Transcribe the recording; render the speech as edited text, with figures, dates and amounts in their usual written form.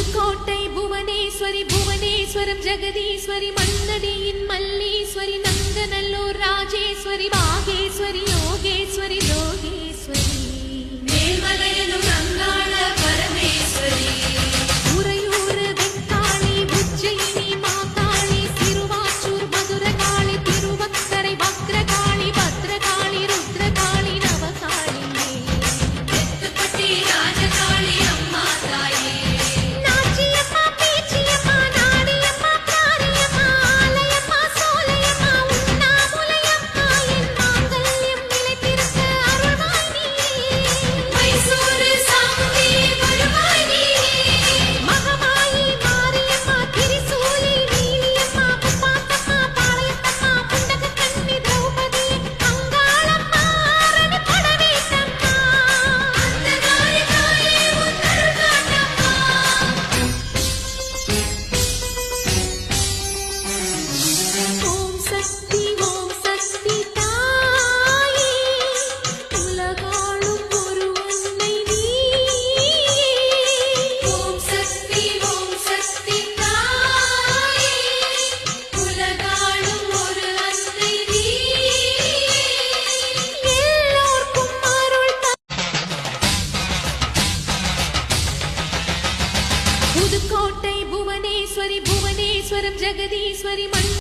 புதுக்கோட்டை புவனேஸ்வரி புவனேஸ்வரம் ஜெகதீஸ்வரி மன்னடியின் மல்லீஸ்வரி நங்கநல்லூர் ராஜேஸ்வரி பாகேஸ்வரி யோகேஸ்வரி லோகேஸ்வரி மேல்மலையனும் அங்காள பரமேஸ்வரி உறையூர் வெக்காளி உஜ்ஜயினி மாகாளி சிறுவாச்சூர் மதுரகாளி திருவக்கரை பத்ரகாளி பத்ரகாளி ருத்ரகாளி நவகாளி எத்துப்பட்டி ராஜகாளி அம்மா தாயே நாச்சியம்மா பேச்சியம்மா நாடியம்மா காரியம்மா ஆலயம்மா சோலையம்மா உண்ணாமுலையம்மா என் மாங்கல்யம் நிலைத்திருக்க அருள்வாய் நீயே மைசூரு சாமுண்டி வருவாய் நீயே மகமாயி மாரியம்மா திரிசூலி நீலியம்மா முப்பாத்தம்மா பாளையத்தம்மா புண்டகக்கண்ணி திரௌபதி அங்காளம்மா அரணி படவேட்டம்மா அந்தகாரி தாயே உன் அருள் காட்டம்மா ஓம் சக்தி தாயே உலகாளும் ஒரு அன்னை நீயே ஓம் சக்தி தாயே உலகாளும் ஒரு அன்னை நீயே எல்லோர்க்கும் அருள் புதுக்கோட்டை புவனேஸ்வரி புவனேஸ்வரம் ஜெகதீஸ்வரி